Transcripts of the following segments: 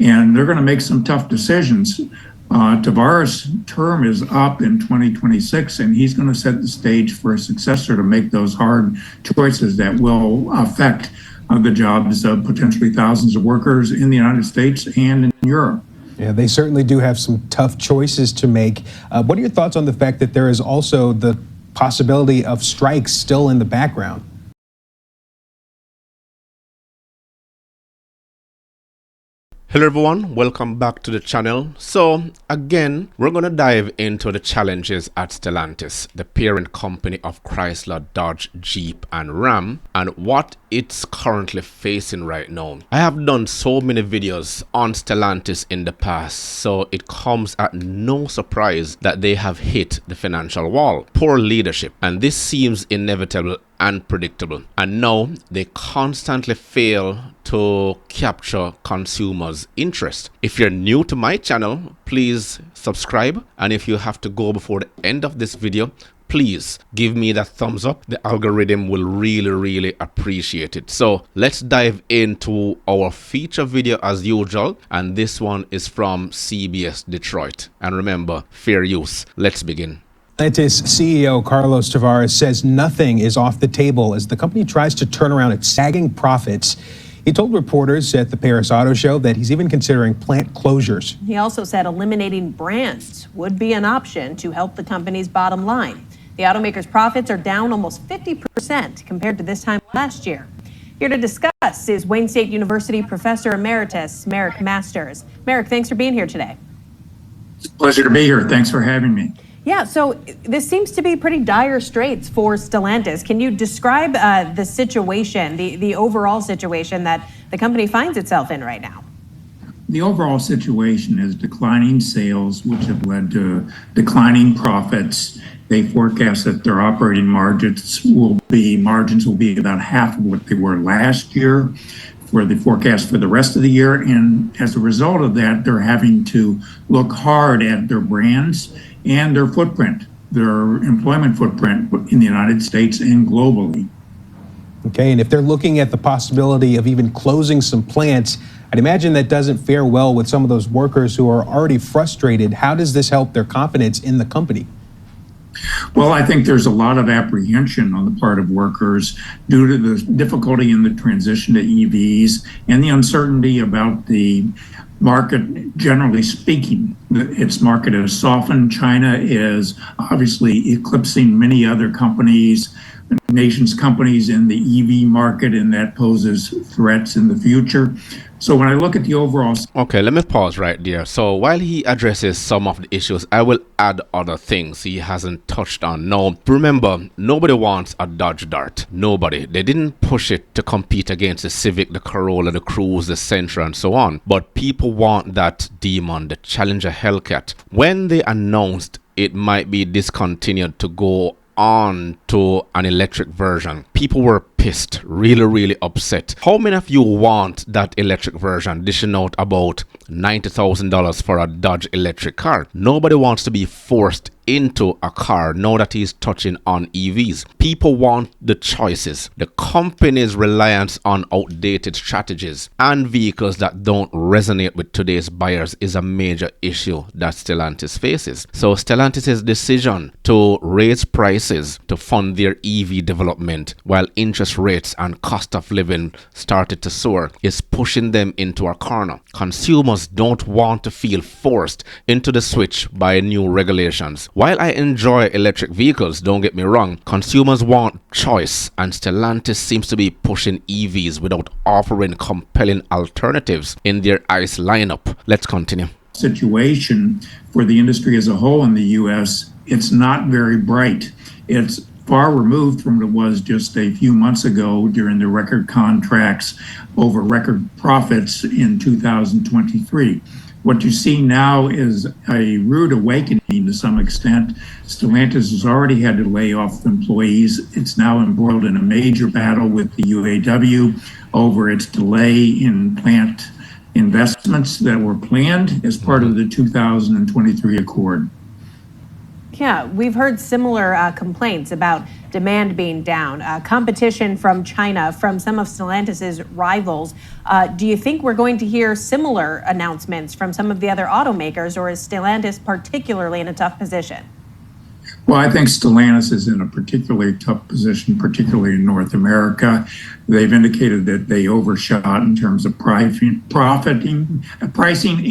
and they're going to make some tough decisions. Tavares' term is up in 2026, and he's going to set the stage for a successor to make those hard choices that will affect the jobs of potentially thousands of workers in the United States and in Europe. Yeah, they certainly do have some tough choices to make. What are your thoughts on the fact that there is also the possibility of strikes still in the background? Hello everyone, welcome back to the channel. So again, we're going to dive into the challenges at Stellantis, the parent company of Chrysler, Dodge, Jeep and Ram, and what it's currently facing right now. I have done so many videos on Stellantis in the past, so it comes at no surprise that they have hit the financial wall. Poor leadership, and this seems inevitable and predictable, and now they constantly fail to capture consumers' interest. If you're new to my channel, please subscribe, and if you have to go before the end of this video, please give me that thumbs up. The algorithm will really appreciate it. So let's dive into our feature video as usual, and this one is from CBS Detroit, and remember, fair use. Let's begin. Stellantis CEO Carlos Tavares says nothing is off the table as the company tries to turn around its sagging profits. He told reporters at the Paris Auto Show that he's even considering plant closures. He also said eliminating brands would be an option to help the company's bottom line. The automaker's profits are down almost 50% compared to this time last year. Here to discuss is Wayne State University Professor Emeritus Merrick Masters. Merrick, thanks for being here today. It's a pleasure to be here. Thanks for having me. Yeah, so this seems to be pretty dire straits for Stellantis. Can you describe the situation, the overall situation that the company finds itself in right now? The overall situation is declining sales, which have led to declining profits. They forecast that their operating margins will be about half of what they were last year for the forecast for the rest of the year. And as a result of that, they're having to look hard at their brands and their footprint, their employment footprint in the United States and globally. Okay, and if they're looking at the possibility of even closing some plants, I'd imagine that doesn't fare well with some of those workers who are already frustrated. How does this help their confidence in the company? Well, I think there's a lot of apprehension on the part of workers due to the difficulty in the transition to EVs and the uncertainty about the market, generally speaking. Its market has softened. China is obviously eclipsing many other companies, nations' companies in the EV market, and that poses threats in the future. So when I look at the overall... Okay, let me pause right there. So while he addresses some of the issues, I will add other things he hasn't touched on. Now, remember, nobody wants a Dodge Dart. Nobody. They didn't push it to compete against the Civic, the Corolla, the Cruze, the Sentra, and so on. But people want that demon, the Challenger Hellcat. When they announced it might be discontinued to go on to an electric version, people were pissed, really upset. How many of you want that electric version, dishing out about $90,000 for a Dodge electric car? Nobody wants to be forced into a car now that he's touching on EVs. People want the choices. The company's reliance on outdated strategies and vehicles that don't resonate with today's buyers is a major issue that Stellantis faces. So Stellantis' decision to raise prices to fund their EV development while interest rates and cost of living started to soar is pushing them into a corner. Consumers don't want to feel forced into the switch by new regulations. While I enjoy electric vehicles, don't get me wrong, consumers want choice, and Stellantis seems to be pushing EVs without offering compelling alternatives in their ICE lineup. Let's continue. Situation for the industry as a whole in the U.S., it's not very bright. It's far removed from what it was just a few months ago during the record contracts over record profits in 2023. What you see now is a rude awakening to some extent. Stellantis has already had to lay off employees. It's now embroiled in a major battle with the UAW over its delay in plant investments that were planned as part of the 2023 accord. Yeah, we've heard similar complaints about demand being down, competition from China, from some of Stellantis's rivals. Do you think we're going to hear similar announcements from some of the other automakers, or is Stellantis particularly in a tough position? Well, I think Stellantis is in a particularly tough position, particularly in North America. They've indicated that they overshot in terms of pricing,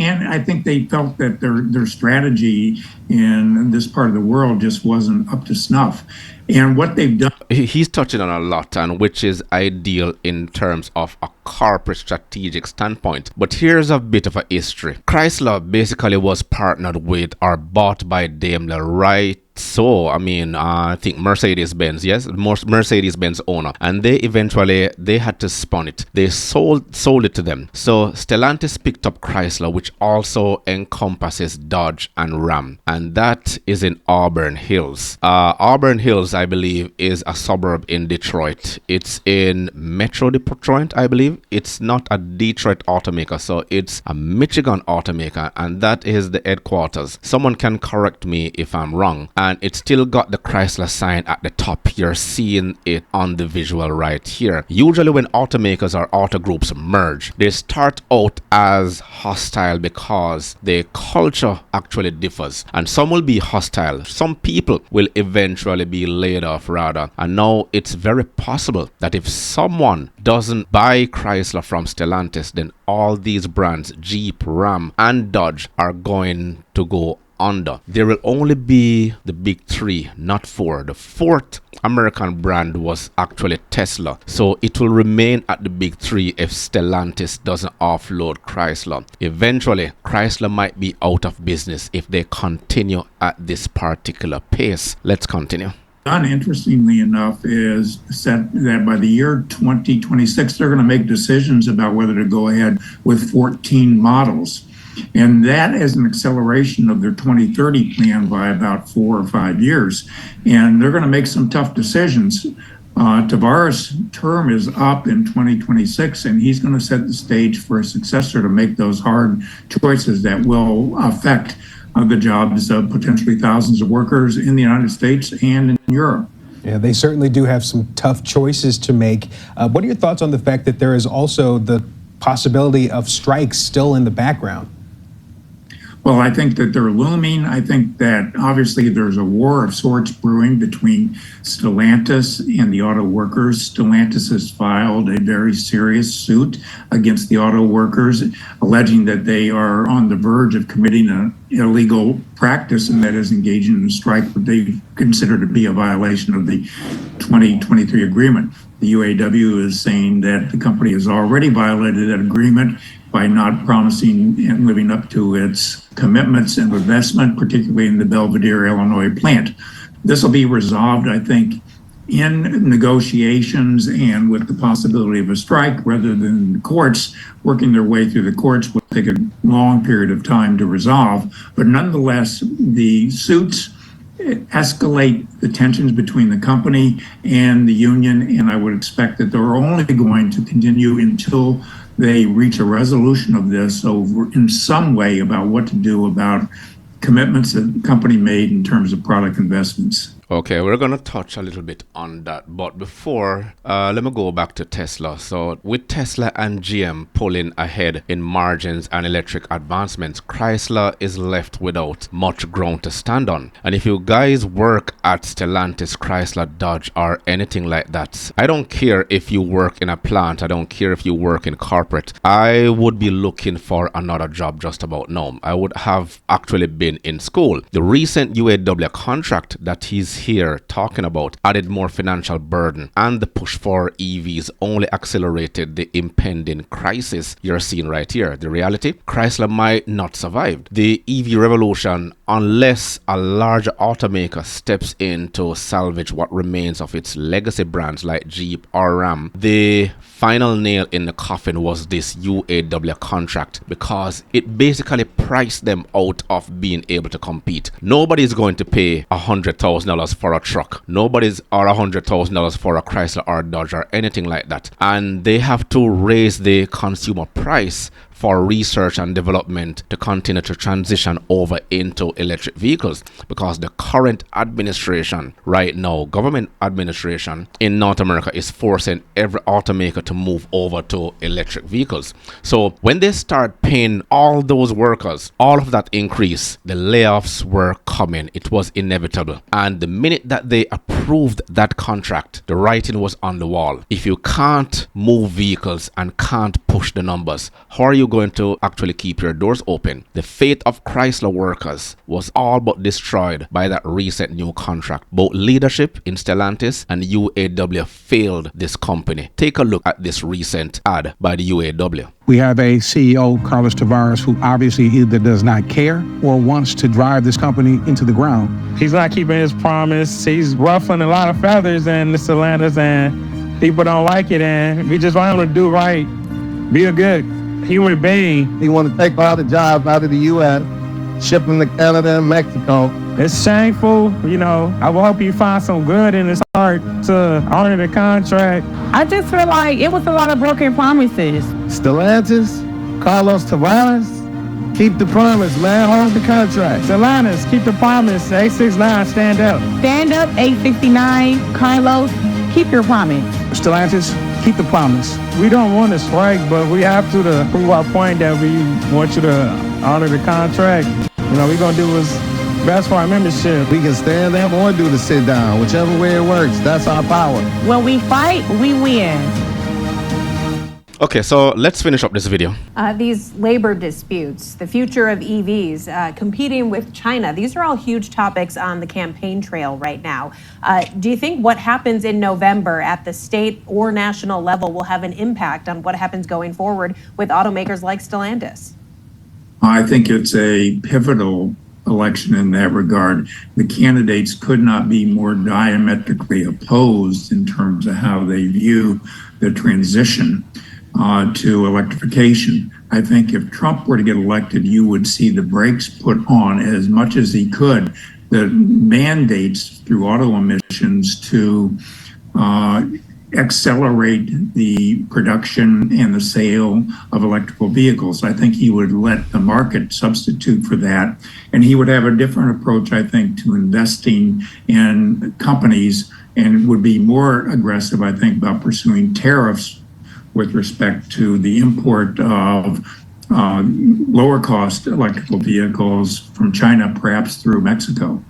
and I think they felt that their strategy in this part of the world just wasn't up to snuff. And what they've done. He's touching on a lot, and which is ideal in terms of a corporate strategic standpoint. But here's a bit of a history. Chrysler basically was partnered with or bought by Daimler, right? So, I think Mercedes-Benz, yes, Mercedes-Benz owner, and they had to spun it. They sold it to them. So Stellantis picked up Chrysler, which also encompasses Dodge and Ram, and that is in Auburn Hills. Auburn Hills, I believe, is a suburb in Detroit. It's in Metro Detroit, I believe. It's not a Detroit automaker, so it's a Michigan automaker, and that is the headquarters. Someone can correct me if I'm wrong. And it's still got the Chrysler sign at the top. You're seeing it on the visual right here. Usually when automakers or auto groups merge, they start out as hostile because the culture actually differs. And some will be hostile. Some people will eventually be laid off rather. And now it's very possible that if someone doesn't buy Chrysler from Stellantis, then all these brands, Jeep, Ram, and Dodge, are going to go under. There will only be the big three, not four. The fourth American brand was actually Tesla. So it will remain at the big three if Stellantis doesn't offload Chrysler. Eventually, Chrysler might be out of business if they continue at this particular pace. Let's continue. Interestingly enough, is said that by the year 2026, they're going to make decisions about whether to go ahead with 14 models. And that is an acceleration of their 2030 plan by about 4 or 5 years. And they're going to make some tough decisions. Tavares' term is up in 2026, and he's going to set the stage for a successor to make those hard choices that will affect the jobs of potentially thousands of workers in the United States and in Europe. Yeah, they certainly do have some tough choices to make. What are your thoughts on the fact that there is also the possibility of strikes still in the background? Well, I think that they're looming. I think that obviously there's a war of sorts brewing between Stellantis and the auto workers. Stellantis has filed a very serious suit against the auto workers, alleging that they are on the verge of committing an illegal practice, and that is engaging in a strike, what they consider to be a violation of the 2023 agreement. The UAW is saying that the company has already violated that agreement by not promising and living up to its commitments and investment, particularly in the Belvidere, Illinois plant. This will be resolved, I think, in negotiations and with the possibility of a strike rather than the courts. Working their way through the courts will take a long period of time to resolve. But nonetheless, the suits escalate the tensions between the company and the union, and I would expect that they're only going to continue until they reach a resolution of this over in some way about what to do about commitments that the company made in terms of product investments. Okay, we're going to touch a little bit on that. But before, let me go back to Tesla. So with Tesla and GM pulling ahead in margins and electric advancements, Chrysler is left without much ground to stand on. And if you guys work at Stellantis, Chrysler, Dodge, or anything like that, I don't care if you work in a plant, I don't care if you work in corporate, I would be looking for another job just about now. I would have actually been in school. The recent UAW contract that he's here talking about added more financial burden, and the push for EVs only accelerated the impending crisis you're seeing right here. The reality, Chrysler might not survive the EV revolution unless a larger automaker steps in to salvage what remains of its legacy brands like Jeep or Ram. The final nail in the coffin was this UAW contract, because it basically priced them out of being able to compete. Nobody's going to pay $100,000 for a truck. Nobody's or $100,000 for a Chrysler or Dodge or anything like that. And they have to raise the consumer price for research and development to continue to transition over into electric vehicles, because the current administration right now, government administration in North America, is forcing every automaker to move over to electric vehicles. So when they start paying all those workers all of that increase, the layoffs were coming. It was inevitable. And the minute that they approved that contract, the writing was on the wall. If you can't move vehicles and can't push the numbers, how are you going to actually keep your doors open? The fate of Chrysler workers was all but destroyed by that recent new contract. Both leadership in Stellantis and UAW failed this company. Take a look at this recent ad by the UAW. We have a CEO, Carlos Tavares, who obviously either does not care or wants to drive this company into the ground. He's not keeping his promise. He's ruffling a lot of feathers in the Stellantis, and people don't like it. And we just want him to do right, be a good human being. He want to take all the jobs out of the U.S., ship them to Canada and Mexico. It's shameful, you know. I will hope you find some good in his heart to honor the contract. I just feel like it was a lot of broken promises. Stellantis, Carlos Tavares, keep the promise, man. Hold the contract. Stellantis, keep the promise. 869, stand up. Stand up, 869. Carlos, keep your promise. Stellantis, keep the promise. We don't want to strike, but we have to prove our point that we want you to honor the contract. You know, we're going to do what's best for our membership. We can stand up or do the sit down, whichever way it works. That's our power. When we fight, we win. Okay, so let's finish up this video. These labor disputes, the future of EVs, competing with China, these are all huge topics on the campaign trail right now. Do you think what happens in November at the state or national level will have an impact on what happens going forward with automakers like Stellantis? I think it's a pivotal election in that regard. The candidates could not be more diametrically opposed in terms of how they view the transition to electrification. I think if Trump were to get elected, you would see the brakes put on as much as he could. The mandates through auto emissions to accelerate the production and the sale of electrical vehicles. I think he would let the market substitute for that. And he would have a different approach, I think, to investing in companies, and would be more aggressive, I think, about pursuing tariffs with respect to the import of lower cost electrical vehicles from China, perhaps through Mexico.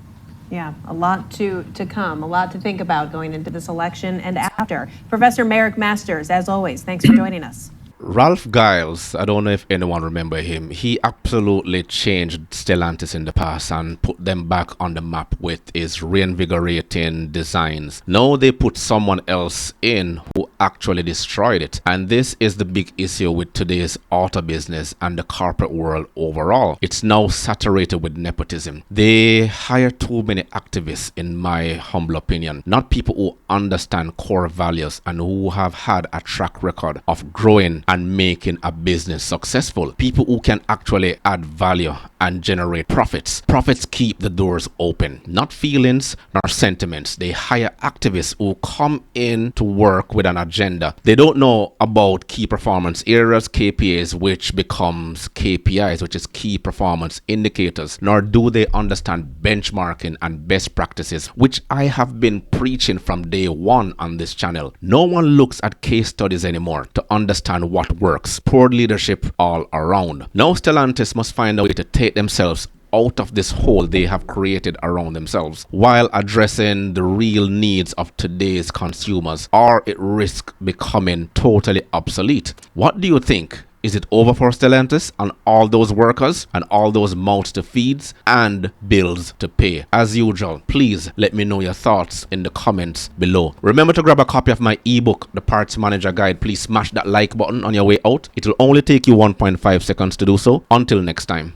Yeah, a lot to come, a lot to think about going into this election and after. Professor Merrick Masters, as always, thanks for joining us. Ralph Giles, I don't know if anyone remember him. He absolutely changed Stellantis in the past and put them back on the map with his reinvigorating designs. Now they put someone else in who actually destroyed it. And this is the big issue with today's auto business and the corporate world overall. It's now saturated with nepotism. They hire too many activists, in my humble opinion, not people who understand core values and who have had a track record of growing and making a business successful. People who can actually add value and generate profits. Profits keep the doors open, not feelings nor sentiments. They hire activists who come in to work with an agenda. They don't know about key performance areas, KPIs, which becomes KPIs, which is key performance indicators, nor do they understand benchmarking and best practices, which I have been preaching from day one on this channel. No one looks at case studies anymore to understand what works. Poor leadership all around. Now Stellantis must find a way to take themselves out of this hole they have created around themselves while addressing the real needs of today's consumers, or it risks becoming totally obsolete. What do you think? Is it over for Stellantis and all those workers and all those mouths to feed and bills to pay? As usual, please let me know your thoughts in the comments below. Remember to grab a copy of my ebook, The Parts Manager Guide. Please smash that like button on your way out. It will only take you 1.5 seconds to do so. Until next time.